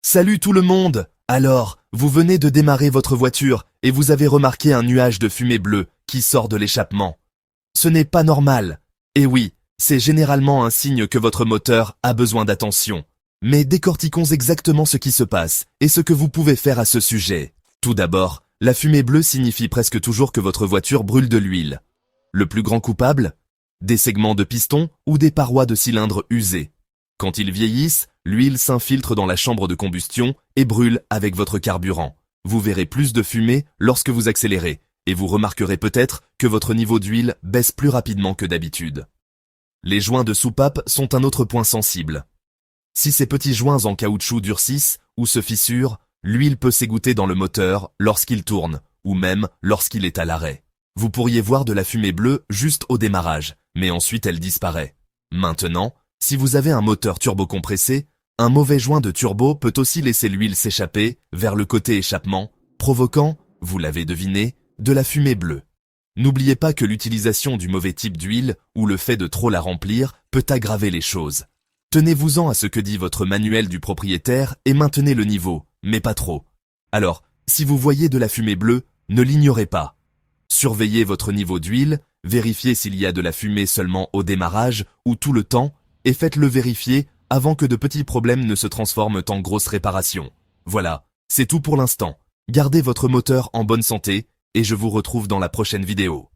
Salut tout le monde! Alors, vous venez de démarrer votre voiture et vous avez remarqué un nuage de fumée bleue qui sort de l'échappement. Ce n'est pas normal. Et oui, c'est généralement un signe que votre moteur a besoin d'attention. Mais décortiquons exactement ce qui se passe et ce que vous pouvez faire à ce sujet. Tout d'abord, la fumée bleue signifie presque toujours que votre voiture brûle de l'huile. Le plus grand coupable? Des segments de piston ou des parois de cylindres usées. Quand ils vieillissent, l'huile s'infiltre dans la chambre de combustion et brûle avec votre carburant. Vous verrez plus de fumée lorsque vous accélérez et vous remarquerez peut-être que votre niveau d'huile baisse plus rapidement que d'habitude. Les joints de soupape sont un autre point sensible. Si ces petits joints en caoutchouc durcissent ou se fissurent, l'huile peut s'égoutter dans le moteur lorsqu'il tourne ou même lorsqu'il est à l'arrêt. Vous pourriez voir de la fumée bleue juste au démarrage, mais ensuite elle disparaît. Maintenant, si vous avez un moteur turbocompressé, un mauvais joint de turbo peut aussi laisser l'huile s'échapper vers le côté échappement, provoquant, vous l'avez deviné, de la fumée bleue. N'oubliez pas que l'utilisation du mauvais type d'huile ou le fait de trop la remplir peut aggraver les choses. Tenez-vous-en à ce que dit votre manuel du propriétaire et maintenez le niveau, mais pas trop. Alors, si vous voyez de la fumée bleue, ne l'ignorez pas. Surveillez votre niveau d'huile, vérifiez s'il y a de la fumée seulement au démarrage ou tout le temps, et faites-le vérifier avant que de petits problèmes ne se transforment en grosses réparations. Voilà, c'est tout pour l'instant. Gardez votre moteur en bonne santé, et je vous retrouve dans la prochaine vidéo.